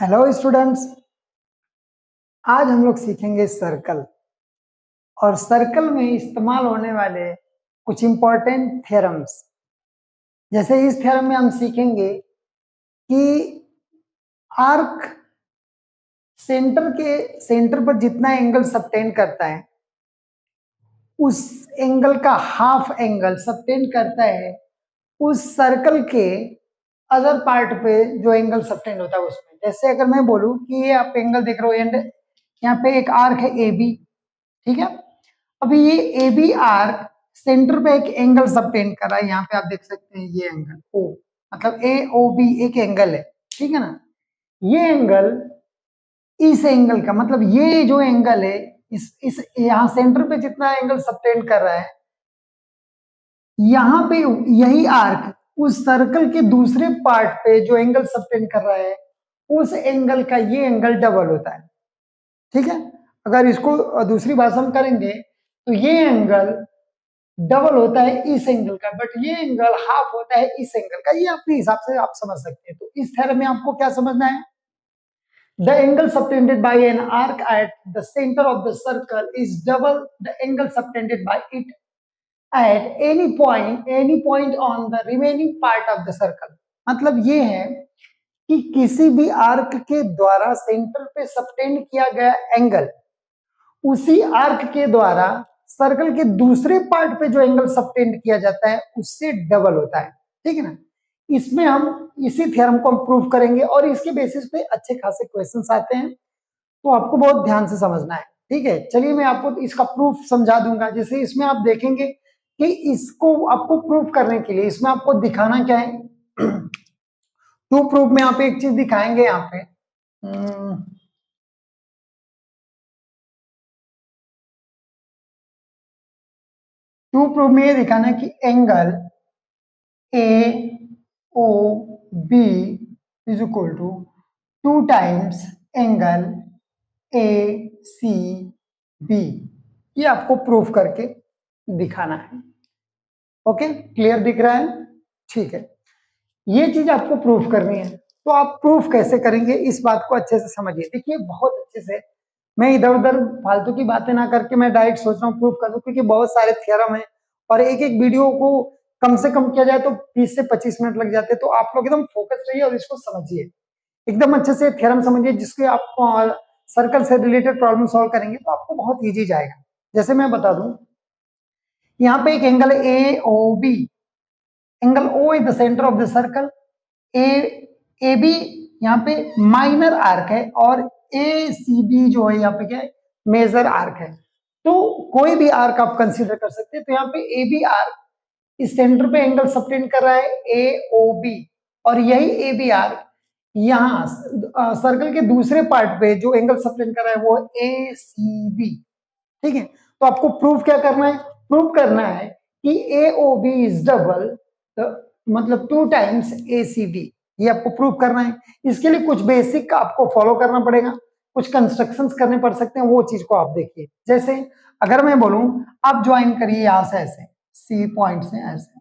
Hello students. आज हम लोग सीखेंगे सर्कल और सर्कल में इस्तेमाल होने वाले कुछ इंपॉर्टेंट थ्योरम्स। जैसे इस थ्योरम में हम सीखेंगे कि आर्क सेंटर पर जितना एंगल सबटेंड करता है उस एंगल का हाफ एंगल सबटेंड करता है उस सर्कल के अदर पार्ट पे जो एंगल सबटेंड होता है उसमें। जैसे अगर मैं बोलूं कि ये आप एंगल देख रहे हो एंड यहाँ पे एक आर्क है ए बी, ठीक है। अभी ये ए बी आर्क सेंटर पे एक एंगल सबटेंड कर रहा है, यहाँ पे आप देख सकते हैं ये एंगल ओ, मतलब ए ओ बी एक एंगल है, ठीक है ना। ये एंगल इस एंगल का मतलब ये जो एंगल है इस यहाँ सेंटर पे जितना एंगल सबटेंड कर रहा है, यहाँ पे यही आर्क उस सर्कल के दूसरे पार्ट पे जो एंगल सबटेंड कर रहा है उस एंगल का ये एंगल डबल होता है, ठीक है। अगर इसको दूसरी भाषा में करेंगे तो ये एंगल डबल होता है इस एंगल का, बट ये एंगल हाफ होता है इस एंगल का। ये अपने हिसाब से आप समझ सकते हैं। तो इस थ्योरम में आपको क्या समझना है? The angle subtended by an arc at the center of the circle is double the angle subtended by it at any point on the remaining part of the circle। मतलब ये है कि किसी भी आर्क के द्वारा सेंटर पे subtend किया गया एंगल उसी आर्क के द्वारा सर्कल के दूसरे पार्ट पे जो एंगल सबटेंड किया जाता है उससे डबल होता है, ठीक है ना। इसमें हम इसी थ्योरम को हम प्रूव करेंगे और इसके बेसिस पे अच्छे खासे क्वेश्चंस आते हैं, तो आपको बहुत ध्यान से समझना है, ठीक है। चलिए मैं आपको इसका प्रूफ समझा दूंगा। जैसे इसमें आप देखेंगे कि इसको आपको प्रूफ करने के लिए इसमें आपको दिखाना क्या है। टू प्रूफ में आप एक चीज दिखाएंगे यहाँ पे, टू प्रूफ में ये दिखाना है कि angle A O B is equal to 2 times angle A C B. ये आपको प्रूफ करके दिखाना है। ओके, क्लियर दिख रहा है? ठीक है, ये चीज आपको प्रूफ करनी है। तो आप प्रूफ कैसे करेंगे इस बात को अच्छे से समझिए। देखिए बहुत अच्छे से, मैं इधर उधर फालतू की बातें ना करके मैं डायरेक्ट सोच रहा हूँ प्रूफ कर दूं, क्योंकि बहुत सारे थ्योरम है और एक एक वीडियो को कम से कम किया जाए तो 20 से 25 मिनट लग जाते हैं। तो आप लोग एकदम फोकस रहिए और इसको समझिए, एकदम अच्छे से थ्योरम समझिए, जिसके आप सर्कल से रिलेटेड प्रॉब्लम सॉल्व करेंगे तो आपको बहुत ईजी जाएगा। जैसे मैं बता दूं, यहाँ पे एक angle A O B, angle O is the centre of the circle, A B यहाँ पे माइनर आर्क है और ए सी बी जो है यहाँ पे क्या है, मेजर आर्क है। तो कोई भी आर्क आप कंसीडर कर सकते हैं। तो यहाँ पे ए बी आर्क इस सेंटर पे एंगल सबटेंड कर रहा है ए ओ बी, और यही ए बी आर्क यहाँ सर्कल के दूसरे पार्ट पे जो एंगल सबटेंड कर रहा है वो ए सी बी, ठीक है। तो आपको प्रूफ क्या करना है? प्रूफ करना है कि ए ओ बी इज डबल मतलब 2 टाइम्स ए सी बी। ये आपको प्रूफ करना है। इसके लिए कुछ बेसिक आपको फॉलो करना पड़ेगा, कुछ कंस्ट्रक्शंस करने पड़ सकते हैं, वो चीज को आप देखिए। जैसे अगर मैं बोलूं आप ज्वाइन करिए यहां से ऐसे सी पॉइंट से ऐसे,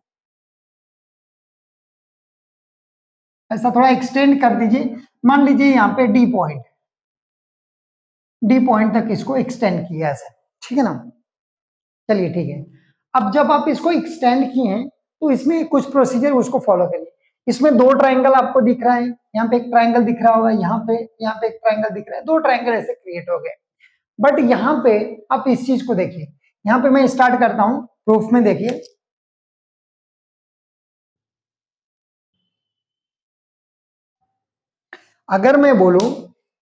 ऐसा थोड़ा एक्सटेंड कर दीजिए। मान लीजिए यहाँ पे डी पॉइंट तक इसको एक्सटेंड किया ऐसे, ठीक है ना। चलिए ठीक है, अब जब आप इसको एक्सटेंड किए हैं तो इसमें कुछ प्रोसीजर उसको फॉलो करिए। इसमें दो ट्रायंगल आपको दिख रहा है, यहाँ पे एक ट्रायंगल दिख रहा होगा, यहाँ पे एक ट्रायंगल दिख रहा है, दो ट्रायंगल ऐसे क्रिएट हो गए। बट यहाँ पे आप इस चीज को देखिए, यहाँ पे मैं स्टार्ट करता हूं प्रूफ में। देखिए अगर मैं बोलूं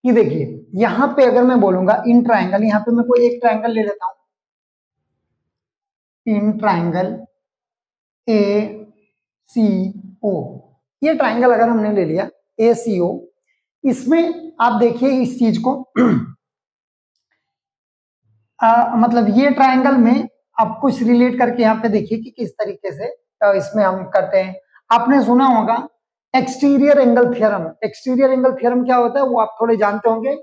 कि देखिए यहाँ पे अगर मैं बोलूंगा इन ट्रायंगल, यहाँ पे मैं कोई एक ट्रायंगल ले लेता हूं, इन ट्रायंगल ए सी ओ, ये ट्रायंगल अगर हमने ले लिया ए सी ओ, इसमें आप देखिए इस चीज को मतलब ये ट्रायंगल में आप कुछ रिलेट करके यहाँ पे देखिए कि किस तरीके से इसमें हम करते हैं। आपने सुना होगा exterior angle theorem. Exterior angle theorem क्या होता है वो आप थोड़े जानते होंगे,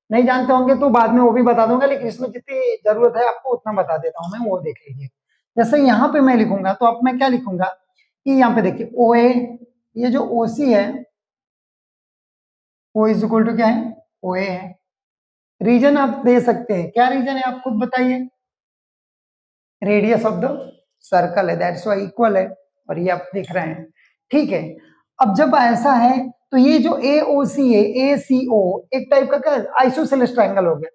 नहीं जानते होंगे तो बाद में वो भी बता दूंगा, लेकिन इसमें जितनी जरूरत है आपको उतना बता देता हूं मैं, वो देख लीजिए। जैसे यहाँ पे मैं लिखूंगा तो अब मैं क्या लिखूंगा कि यहाँ पे देखिए ओ ए, ये जो ओ सी है ओ इज इक्वल टू क्या है, ओ ए है। रीजन आप दे सकते हैं, क्या रीजन है आप खुद बताइए। रेडियस ऑफ द सर्कल है, दैट्स वाई इक्वल है, और ये आप देख रहे हैं। ठीक है, अब जब ऐसा है तो ये जो ए ओ सी है, ए सी ओ एक टाइप का क्या आइसोसेलेस ट्राइंगल हो गया।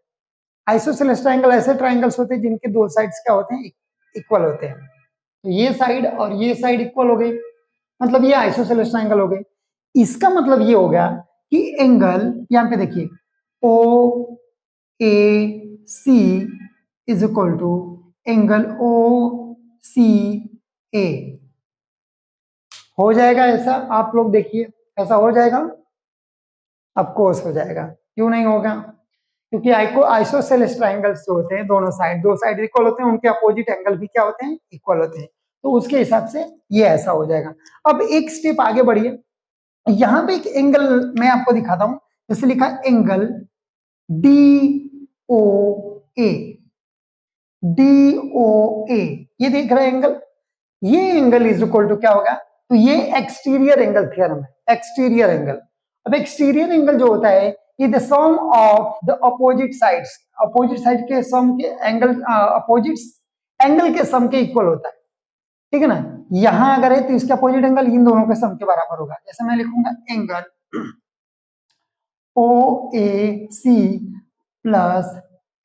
आइसोसेलेस ट्राइंगल ऐसे ट्राइंगल्स होते हैं जिनके दो साइड्स क्या होते हैं, इक्वल होते हैं। तो ये साइड और ये साइड इक्वल हो गई, मतलब ये आइसोसेलेस ट्राइंगल हो गई। इसका मतलब ये हो गया कि एंगल यहां पे देखिए O A C is equal to angle O C A. हो जाएगा ऐसा, आप लोग देखिए ऐसा हो जाएगा, ऑफ कोर्स हो जाएगा, क्यों नहीं होगा। क्योंकि आइसोसेलेस ट्राइंगल्स जो होते हैं दोनों साइड, दो साइड इक्वल होते हैं, उनके अपोजिट एंगल भी क्या होते हैं, इक्वल होते हैं। तो उसके हिसाब से ये ऐसा हो जाएगा। अब एक स्टेप आगे बढ़िए, यहां पे एक एंगल मैं आपको दिखाता हूं, जैसे लिखा एंगल डी ओ ए, डी ओ ए, ये देख रहे हैं एंगल, ये एंगल इज इक्वल टू क्या होगा, तो ये एक्सटीरियर एंगल थ्योरम है, एक्सटीरियर एंगल। अब एक्सटीरियर एंगल जो होता है ये the sum of the opposite sides, opposite side के सम के एंगल, अपोजिट एंगल के सम के इक्वल होता है। ठीक है ना, यहां अगर है तो इसके अपोजिट एंगल इन दोनों के सम के बराबर होगा। जैसे मैं लिखूंगा angle O A C plus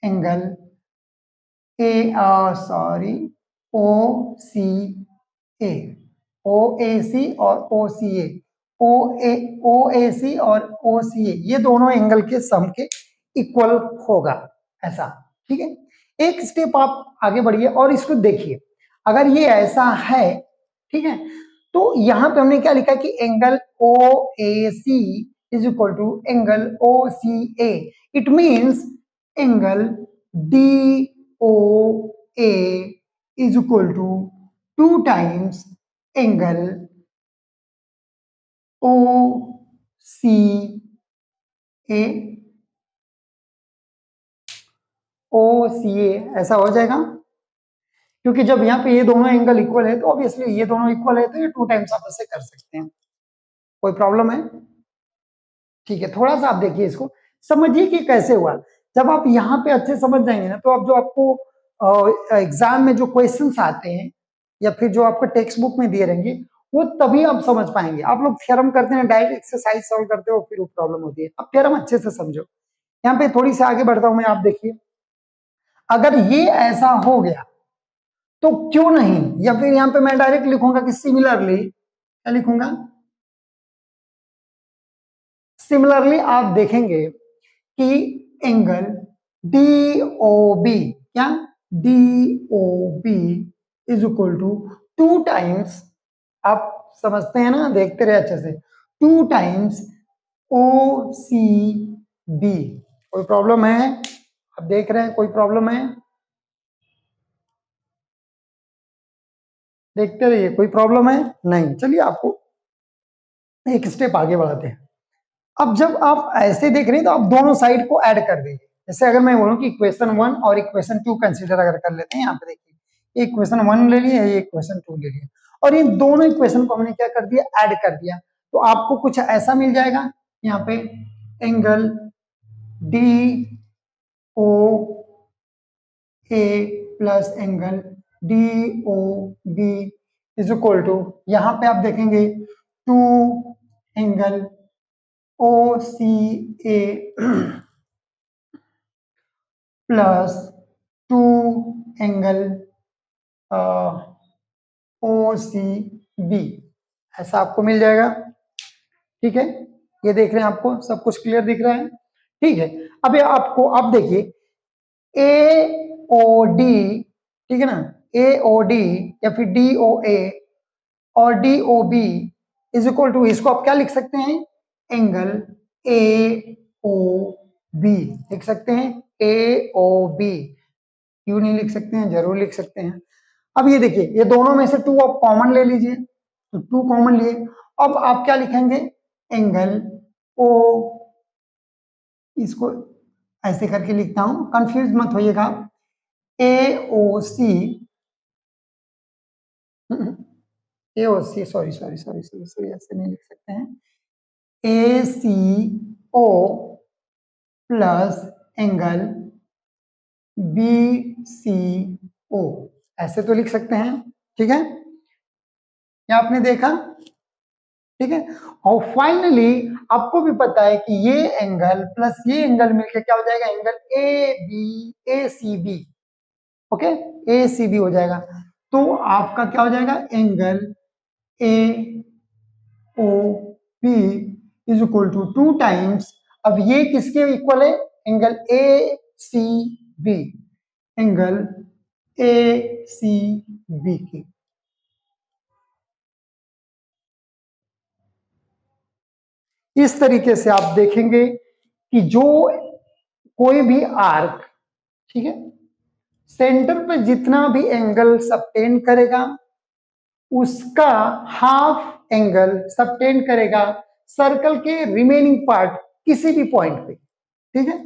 angle A sorry O C A, O A C और O C A, O A C और ओ सी ए, ये दोनों एंगल के सम के इक्वल होगा ऐसा। ठीक है, एक स्टेप आप आगे बढ़िए और इसको देखिए, अगर ये ऐसा है, ठीक है, तो यहां पे हमने क्या लिखा कि angle O A C is equal to angle O C A. It means angle D O A is equal to 2 times angle O C A, O C A ऐसा हो जाएगा। क्योंकि जब यहाँ पे ये दोनों एंगल इक्वल है तो ऑब्वियसली ये दोनों इक्वल है, तो ये 2 times आप ऐसे कर सकते हैं। कोई प्रॉब्लम है? ठीक है, थोड़ा सा आप देखिए इसको, समझिए कि कैसे हुआ। जब आप यहाँ पे अच्छे समझ जाएंगे ना, तो आप जो आपको एग्जाम में जो क्वेश्चंस आते हैं या फिर जो आपको टेक्स्ट बुक में दिए रहेंगे, वो तभी आप समझ पाएंगे। आप लोग थ्योरम करते हैं, डायरेक्ट एक्सरसाइज सॉल्व करते हो, फिर वो प्रॉब्लम होती है। अब थ्योरम अच्छे से समझो। यहाँ पे थोड़ी सी आगे बढ़ता हूं मैं, आप देखिए, अगर ये ऐसा हो गया तो क्यों नहीं, या फिर यहाँ पे मैं डायरेक्ट लिखूंगा कि सिमिलरली, क्या लिखूंगा, सिमिलरली आप देखेंगे कि एंगल डी ओ बी, क्या, D O B is equal to 2 times, आप समझते हैं ना, देखते रहे अच्छे से, 2 times ओ सी बी। कोई प्रॉब्लम है? आप देख रहे हैं कोई प्रॉब्लम है? देखते रहिए, कोई प्रॉब्लम है नहीं। चलिए आपको एक स्टेप आगे बढ़ाते हैं। अब जब आप ऐसे देख रहे हैं तो आप दोनों साइड को ऐड कर दीजिए। जैसे अगर मैं बोलूं कि इक्वेशन 1 और इक्वेशन 2 कंसीडर अगर कर लेते हैं, यहाँ पे देखिए इक्वेशन 1 ले लिया, ये इक्वेशन 2 ले लिया, और इन दोनों इक्वेशन को हमने क्या कर दिया, ऐड कर दिया। तो आपको कुछ ऐसा मिल जाएगा यहाँ पे, angle D O A plus angle D O B is equal to, यहाँ पे आप देखेंगे 2 angle O C A plus 2 angle O C B, ऐसा आपको मिल जाएगा। ठीक है, ये देख रहे हैं, आपको सब कुछ क्लियर दिख रहा है? ठीक है, अब ये आपको, अब देखिए ए ओ डी, ठीक है ना, ए ओ डी या फिर डी ओ ए और D O B is equal to, इसको आप क्या लिख सकते हैं, एंगल ए ओ बी लिख सकते हैं, ए ओ बी। क्यों नहीं लिख सकते हैं, जरूर लिख सकते हैं। अब ये देखिए, ये दोनों में से 2 आप कॉमन ले लीजिए, तो 2 कॉमन लिए, अब आप क्या लिखेंगे, एंगल ओ, इसको ऐसे करके लिखता हूं, कंफ्यूज मत होइएगा, A O C, A O C, sorry sorry sorry sorry sorry, ऐसे नहीं लिख सकते हैं, A C O plus angle B C O, ऐसे तो लिख सकते हैं। ठीक है, क्या आपने देखा? ठीक है, और फाइनली आपको भी पता है कि ये एंगल प्लस ये एंगल मिलकर क्या हो जाएगा, angle A C B. Okay, A C B हो जाएगा। तो आपका क्या हो जाएगा, angle A O B is equal to 2 times, अब ये किसके इक्वल है, angle A C B, angle A C B की। इस तरीके से आप देखेंगे कि जो कोई भी आर्क, ठीक है, सेंटर पे जितना भी एंगल सबटेंड करेगा उसका हाफ एंगल सबटेंड करेगा सर्कल के रिमेनिंग पार्ट किसी भी पॉइंट पे। ठीक है,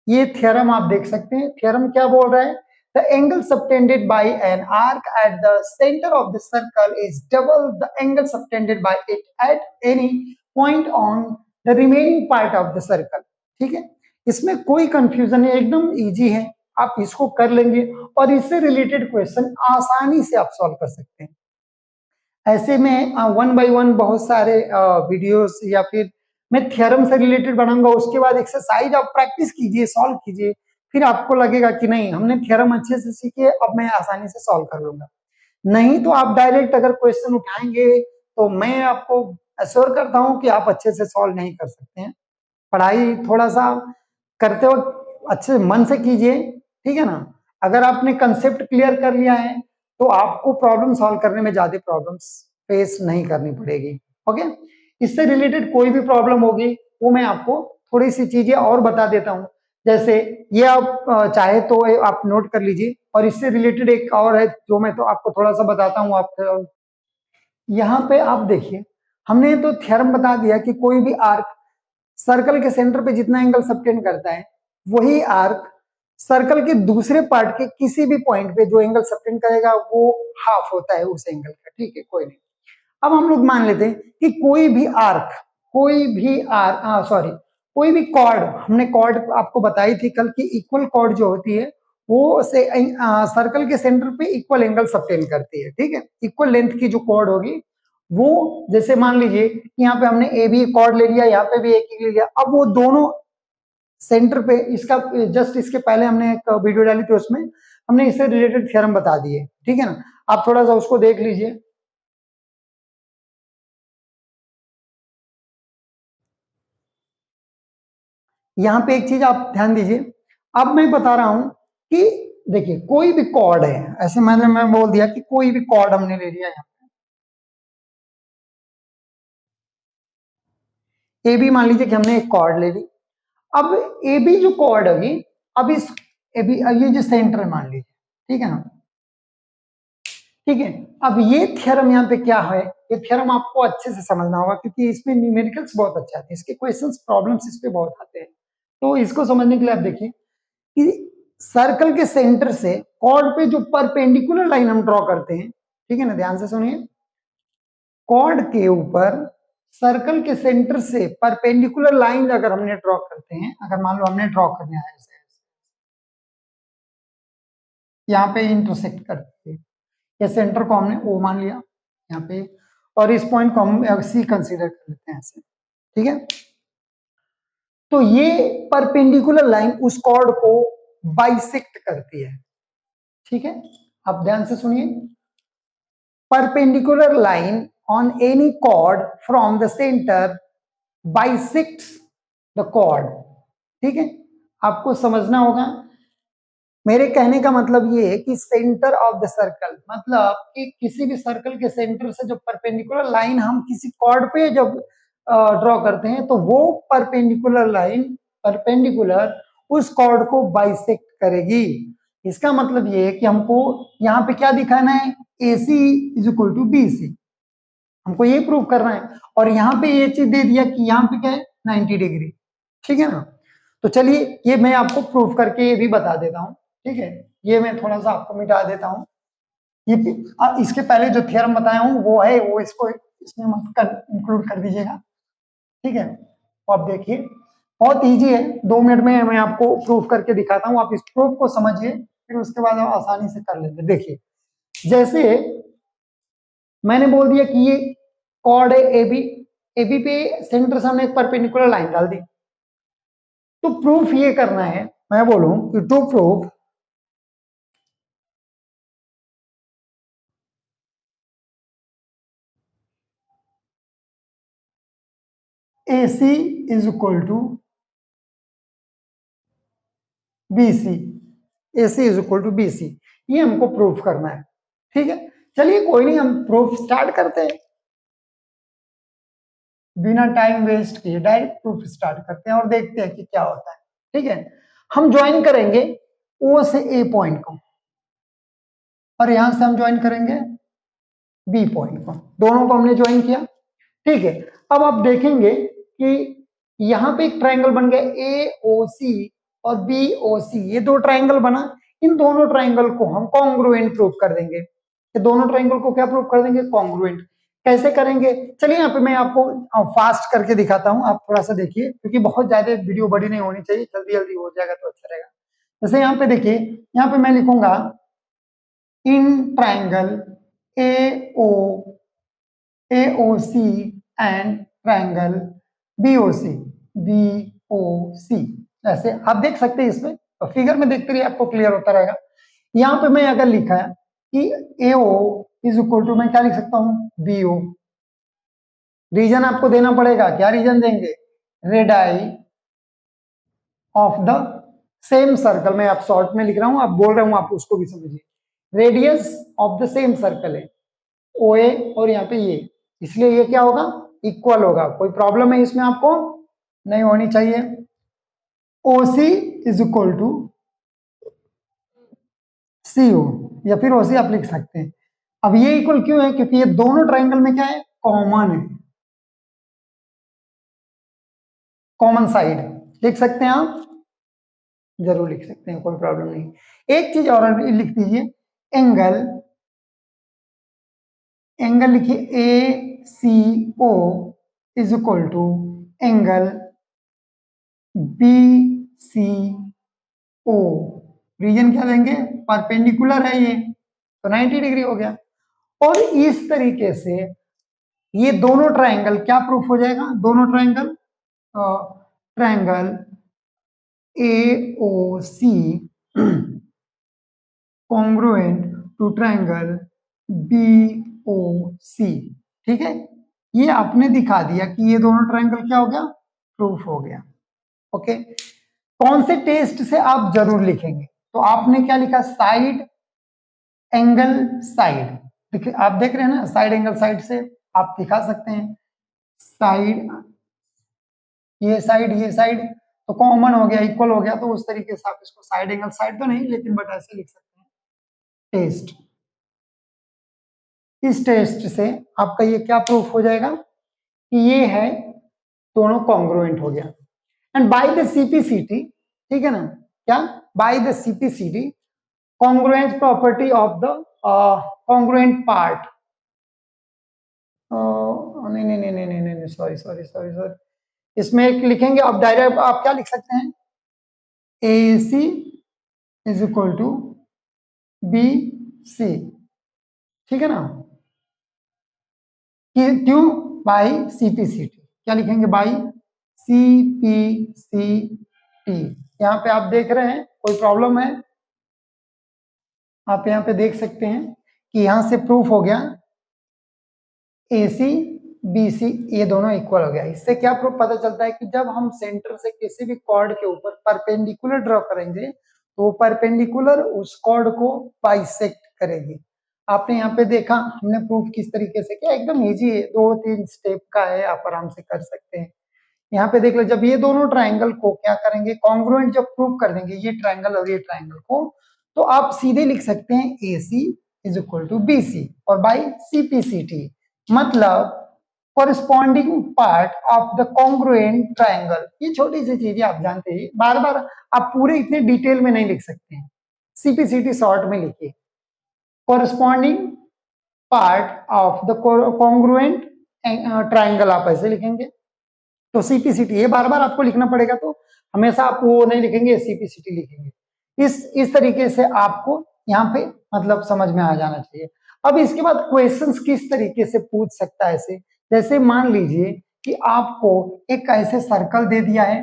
ये थ्योरम आप देख सकते हैं। थ्योरम क्या बोल रहा है, the angle subtended bye an arc at the centre of the circle is double the angle subtended bye it at any point on the remaining part of the circle. ठीक है, इसमें कोई कंफ्यूजन नहीं, एकदम इजी है, आप इसको कर लेंगे और इससे रिलेटेड क्वेश्चन आसानी से आप सॉल्व कर सकते हैं। ऐसे में वन बाय वन बहुत सारे वीडियोस या फिर मैं थ्योरम से रिलेटेड बनाऊंगा, उसके बाद एक्सरसाइज आप प्रैक्टिस कीजिए, सॉल्व कीजिए, फिर आपको लगेगा कि नहीं हमने थ्योरम अच्छे से सीखे, अब मैं आसानी से सॉल्व कर लूंगा। नहीं तो आप डायरेक्ट अगर क्वेश्चन उठाएंगे तो मैं आपको अश्योर करता हूं कि आप अच्छे से सॉल्व नहीं कर सकते हैं। पढ़ाई थोड़ा सा करते वक्त अच्छे मन से कीजिए, ठीक है ना। अगर आपने कंसेप्ट क्लियर कर लिया है तो आपको प्रॉब्लम सॉल्व करने में ज्यादा प्रॉब्लम्स फेस नहीं करनी पड़ेगी। ओके, इससे रिलेटेड कोई भी प्रॉब्लम होगी वो मैं आपको थोड़ी सी चीजें और बता देता हूं। जैसे ये आप चाहे तो आप नोट कर लीजिए, और इससे रिलेटेड एक और है जो मैं तो आपको थोड़ा सा बताता हूं। आप यहाँ पे आप देखिए, हमने तो थ्योरम बता दिया कि कोई भी आर्क सर्कल के सेंटर पे जितना एंगल सबटेंड करता है वही आर्क सर्कल के दूसरे पार्ट के किसी भी पॉइंट पे जो एंगल सबटेंड करेगा वो हाफ होता है उस एंगल का। ठीक है, कोई नहीं। अब हम लोग मान लेते हैं कि कोई भी कॉर्ड, हमने कॉर्ड आपको बताई थी कल की, इक्वल कॉर्ड जो होती है वो से सर्कल के सेंटर पे इक्वल एंगल सबटेंड करती है। ठीक है, इक्वल लेंथ की जो कॉर्ड होगी वो, जैसे मान लीजिए यहाँ पे हमने ए बी कॉर्ड ले लिया, यहाँ पे भी एक ले लिया, अब वो दोनों सेंटर पे, इसका जस्ट इसके पहले हमने एक वीडियो डाली थी उसमें हमने इससे रिलेटेड थ्योरम बता दिए। ठीक है ना, आप थोड़ा सा उसको देख लीजिए। यहां पे एक चीज आप ध्यान दीजिए, अब मैं बता रहा हूं कि देखिए कोई भी कॉर्ड है, ऐसे मैं बोल दिया कि कोई भी कॉर्ड हमने ले लिया, यहाँ ए बी मान लीजिए कि हमने एक कॉर्ड ले ली। अब ए बी जो कॉर्ड होगी, अब इस ए बी ये जो सेंटर मान लीजिए, ठीक है ना, ठीक है। अब ये थ्योरम यहाँ पे क्या है, ये थ्योरम आपको अच्छे से समझना होगा क्योंकि इसमें न्यूमेरिकल्स बहुत अच्छे आते हैं, इसके क्वेश्चंस प्रॉब्लम्स इस पे बहुत आते हैं। तो इसको समझने के लिए आप देखिए कि सर्कल के सेंटर से कॉर्ड पे जो परपेंडिकुलर लाइन हम ड्रॉ करते हैं, ठीक है ना, ध्यान से सुनिए, कॉर्ड के ऊपर सर्कल के सेंटर से परपेंडिकुलर लाइन अगर हमने ड्रॉ करते हैं, अगर मान लो हमने ड्रॉ करना है ऐसे, यहाँ पे इंटरसेक्ट करते हैं, ये सेंटर को हमने ओ मान लिया यहाँ पे, और इस पॉइंट को हम सी कंसीडर कर लेते हैं ऐसे। ठीक है, तो ये परपेंडिकुलर लाइन उस कॉर्ड को बाइसेक्ट करती है। ठीक है, आप ध्यान से सुनिए, perpendicular line on any chord from the centre bisects the chord. ठीक है, आपको समझना होगा, मेरे कहने का मतलब ये है कि सेंटर ऑफ द सर्कल, मतलब कि किसी भी सर्कल के सेंटर से जो परपेंडिकुलर लाइन हम किसी कॉर्ड पे जब ड्रॉ करते हैं तो वो परपेंडिकुलर लाइन, परपेंडिकुलर उस कॉर्ड को बाइसेक्ट करेगी। इसका मतलब ये है कि हमको यहाँ पे क्या दिखाना है, A C is equal to B C, हमको ये प्रूव करना है। और यहाँ पे ये चीज दे दिया कि यहाँ पे क्या है 90 डिग्री। ठीक है ना, तो चलिए ये मैं आपको प्रूफ करके ये भी बता देता हूँ। ठीक है, ये मैं थोड़ा सा आपको मिटा देता हूँ, ये इसके पहले जो थ्योरम बताया हूँ वो है, वो इसको इसमें मत कर इंक्लूड कर दीजिएगा। ठीक है, तो आप देखिए बहुत इजी है, 2 मिनट में मैं आपको प्रूफ करके दिखाता हूँ, आप इस प्रूफ को समझिए, फिर उसके बाद आप आसानी से कर लेंगे। देखिए, जैसे मैंने बोल दिया कि ये कॉर्ड है एबी, एबी पे सेंटर से हमने एक परपेंडिकुलर लाइन डाल दी, तो प्रूफ ये करना है, मैं बोलूं कि to proof AC is equal to BC, AC is equal to BC, ये हमको प्रूफ करना है। ठीक है, चलिए कोई नहीं, हम प्रूफ स्टार्ट करते हैं, बिना टाइम वेस्ट किए डायरेक्ट प्रूफ स्टार्ट करते हैं और देखते हैं कि क्या होता है। ठीक है, हम ज्वाइन करेंगे O से A पॉइंट को, और यहां से हम ज्वाइन करेंगे B पॉइंट को, दोनों को हमने ज्वाइन किया। ठीक है, अब आप देखेंगे कि यहां पे एक ट्रायंगल बन गया AOC और BOC, ये दो ट्रायंगल बना, इन दोनों ट्रायंगल को हम कॉन्ग्रुएंट प्रूफ कर देंगे। ये दोनों ट्रायंगल को क्या प्रूफ कर देंगे? कॉन्ग्रुएंट। कैसे करेंगे? चलिए यहाँ पे मैं आपको फास्ट करके दिखाता हूं, आप थोड़ा सा देखिए, क्योंकि बहुत ज्यादा वीडियो बड़ी नहीं होनी चाहिए, जल्दी जल्दी हो जाएगा तो अच्छा रहेगा। जैसे यहाँ पे देखिए, यहाँ पे मैं लिखूंगा in triangle AOC and triangle BOC, ऐसे आप देख सकते हैं, इसमें तो फिगर में देखते रहिए, आपको क्लियर होता रहेगा। यहां पे मैं अगर लिखा है कि AO इज इक्वल टू, मैं क्या लिख सकता हूं? BO। रीजन आपको देना पड़ेगा, क्या रीजन देंगे? Radii of the same circle, मैं आप शॉर्ट में लिख रहा हूं, आप बोल रहा हूं, आप उसको भी समझिए। Radius of the same circle है OA, और यहाँ पे ये, इसलिए ये क्या होगा? इक्वल होगा। कोई प्रॉब्लम है इसमें आपको? नहीं होनी चाहिए। OC is equal to CO, या फिर OC आप लिख सकते हैं। अब ये इक्वल क्यों है? क्योंकि ये दोनों ट्रायंगल में क्या है? कॉमन है, कॉमन साइड लिख सकते हैं आप, जरूर लिख सकते हैं, कोई प्रॉब्लम नहीं। एक चीज और लिख दीजिए, एंगल, एंगल लिखिए ACO is equal to angle BCO। Reason क्या देंगे? परपेंडिकुलर है ये, तो 90 डिग्री हो गया। और इस तरीके से ये दोनों ट्रायंगल क्या प्रूफ हो जाएगा? दोनों triangle, triangle AOC congruent to triangle BOC। ठीक है, ये आपने दिखा दिया कि ये दोनों ट्रायंगल क्या हो गया? प्रूफ हो गया। ओके, कौन से टेस्ट से आप जरूर लिखेंगे? तो आपने क्या लिखा? साइड एंगल साइड, देखिए आप देख रहे हैं ना, साइड एंगल साइड से आप दिखा सकते हैं। साइड, ये साइड तो कॉमन हो गया, इक्वल हो गया, तो उस तरीके से आप इसको साइड एंगल साइड तो नहीं, लेकिन बट ऐसे लिख सकते हैं, टेस्ट। इस टेस्ट से आपका ये क्या प्रूफ हो जाएगा? कि ये है, दोनों कॉन्ग्रुएंट हो गया। एंड बाय द CPCT, ठीक है ना, क्या? By the CPCT congruence property of the congruent part, नहीं नहीं नहीं नहीं नहीं नहीं, सॉरी सॉरी सॉरी सॉरी, इसमें एक लिखेंगे, अब डायरेक्ट आप क्या लिख सकते हैं? AC is equal to BC, ठीक है ना, क्यों? बाई CPCT, क्या लिखेंगे? By CPCT। यहाँ पे आप देख रहे हैं, कोई प्रॉब्लम है? आप यहाँ पे देख सकते हैं कि यहां से प्रूफ हो गया AC BC, ये दोनों इक्वल हो गया। इससे क्या प्रूफ पता चलता है? कि जब हम सेंटर से किसी भी कॉर्ड के ऊपर परपेंडिकुलर ड्रॉ करेंगे, तो वो परपेंडिकुलर उस कॉर्ड को बाइसेक्ट करेगी। आपने यहाँ पे देखा, हमने प्रूफ किस तरीके से किया, एकदम इजी है, 2-3 स्टेप का है, आप आराम से कर सकते हैं। यहाँ पे देख लो, जब ये दोनों ट्राइंगल को क्या करेंगे? कॉन्ग्रुएंट जब प्रूव कर देंगे, ये ट्राइंगल और ये ट्राइंगल को, तो आप सीधे लिख सकते हैं AC is equal to BC और बाई CPCT, मतलब corresponding part of the congruent triangle. ये छोटी सी चीज है, आप जानते हैं, बार बार आप पूरे इतने डिटेल में नहीं लिख सकते हैं, CPCT शॉर्ट में लिखिए, corresponding part of the congruent triangle, आप ऐसे लिखेंगे। तो CPCT ये बार बार आपको लिखना पड़ेगा, तो हमेशा आप वो नहीं लिखेंगे, CPCT लिखेंगे। इस तरीके से आपको यहाँ पे मतलब समझ में आ जाना चाहिए। अब इसके बाद क्वेश्चंस किस तरीके से पूछ सकता है ऐसे, जैसे मान लीजिए कि आपको एक ऐसे सर्कल दे दिया है,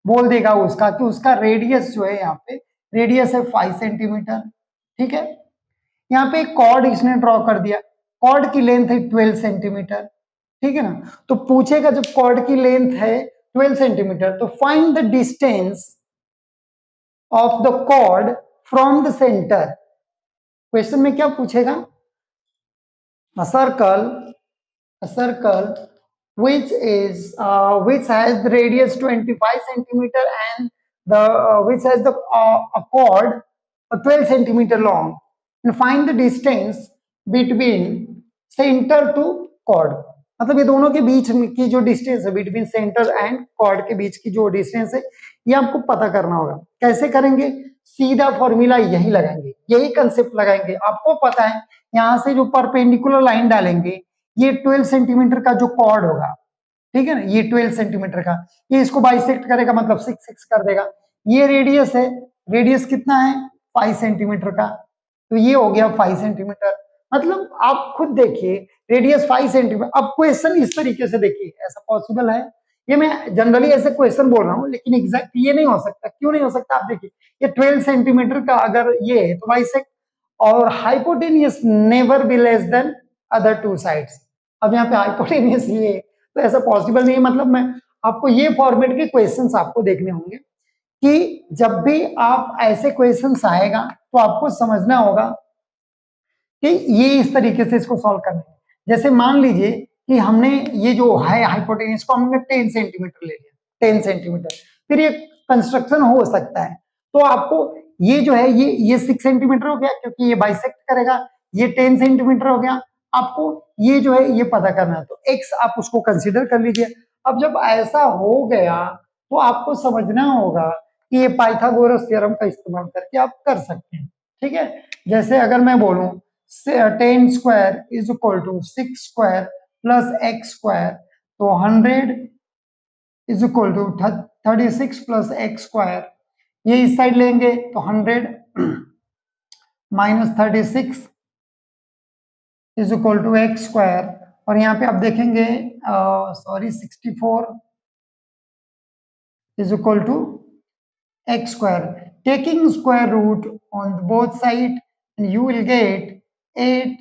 बोल देगा उसका कि उसका रेडियस जो है, यहाँ पे रेडियस है 5 सेंटीमीटर, ठीक है। यहाँ पे एक कॉर्ड इसने ड्रॉ कर दिया, कॉर्ड की लेंथ है 12 सेंटीमीटर, ठीक है ना। तो पूछेगा जब कॉर्ड की लेंथ है 12 सेंटीमीटर, तो find the distance of the chord from the centre. Question में क्या पूछेगा, a circle which has the radius 25 centimeter and the which has the a chord 12 centimeter long, and find the distance between center to chord। मतलब ये दोनों के बीच की जो distance है, बिटवीन सेंटर एंड कॉर्ड के बीच की जो डिस्टेंस है, ये आपको पता करना होगा। कैसे करेंगे, सीधा फॉर्मूला यही लगाएंगे, यही कंसेप्ट लगाएंगे। आपको पता है यहां से जो परपेंडिकुलर लाइन डालेंगे, ये 12 सेंटीमीटर का जो कॉर्ड होगा, ठीक है ना, ये 12 सेंटीमीटर का, ये इसको बाइसेक्ट करेगा, मतलब 6 कर देगा। ये रेडियस है, रेडियस कितना है 5 सेंटीमीटर का, तो ये हो गया 5 सेंटीमीटर। मतलब आप खुद देखिए, रेडियस 5 सेंटीमीटर। अब क्वेश्चन इस तरीके से देखिए, ऐसा पॉसिबल है, ये मैं जनरली ऐसे क्वेश्चन बोल रहा हूँ, लेकिन एग्जैक्ट ये नहीं हो सकता। क्यों नहीं हो सकता, आप देखिए, ये 12 सेंटीमीटर का अगर ये है तो बाइसेक्ट, और hypotenuse never be less than other two sides. अब यहाँ पे हाइपोटेनियस ये, तो ऐसा पॉसिबल नहीं है। मतलब मैं आपको ये फॉर्मेट के क्वेश्चंस आपको देखने होंगे कि जब भी आप ऐसे क्वेश्चंस आएगा तो आपको समझना होगा कि ये इस तरीके से इसको सॉल्व करना है। जैसे मान लीजिए कि हमने ये जो है हाइपोटेनियस को हमने 10 सेंटीमीटर ले लिया, 10 सेंटीमीटर, फिर ये कंस्ट्रक्शन हो सकता है, तो आपको ये जो है ये 6 सेंटीमीटर हो गया क्योंकि ये बाइसेक्ट करेगा, ये 10 सेंटीमीटर हो गया। आपको ये जो है ये पता करना है, तो x आप उसको कंसिडर कर लीजिए। अब जब ऐसा हो गया तो आपको समझना होगा कि ये पाइथागोरस थ्योरम का इस्तेमाल करके आप कर सकते हैं, ठीक है। जैसे अगर मैं बोलूं 10 square is equal to 6 square plus x square, तो 100 is equal to 36 plus x square, ये इस साइड लेंगे तो 100 minus 36 is equal to x square, और यहाँ पे आप देखेंगे 64 is equal to x square. Taking square root on both side and you will get 8x।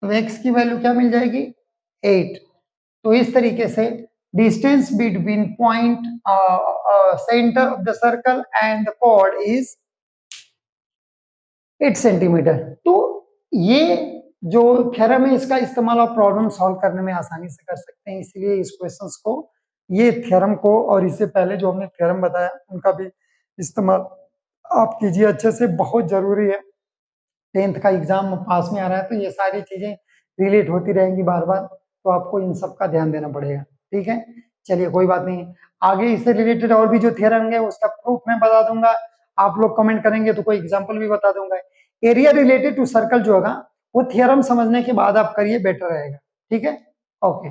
तो x की वैल्यू क्या मिल जाएगी, 8। तो इस तरीके से distance between point centre of the circle and the chord is 8 centimetre. तो ये जो थ्योरम है इसका इस्तेमाल आप प्रॉब्लम सॉल्व करने में आसानी से कर सकते हैं, इसलिए इस क्वेश्चंस को, ये थ्योरम को और इससे पहले जो हमने थ्योरम बताया उनका भी इस्तेमाल आप कीजिए अच्छे से, बहुत जरूरी है। 10th का एग्जाम पास में आ रहा है तो ये सारी चीजें रिलेट होती रहेंगी बार बार, तो आपको इन सब का ध्यान देना पड़ेगा, ठीक है। चलिए कोई बात नहीं, आगे इससे रिलेटेड और भी जो थ्योरम है उसका प्रूफ मैं बता दूंगा, आप लोग कमेंट करेंगे तो कोई एग्जांपल भी बता दूंगा। एरिया रिलेटेड टू सर्कल जो होगा वो थ्योरम समझने के बाद आप करिए, बेटर रहेगा, ठीक है। ओके।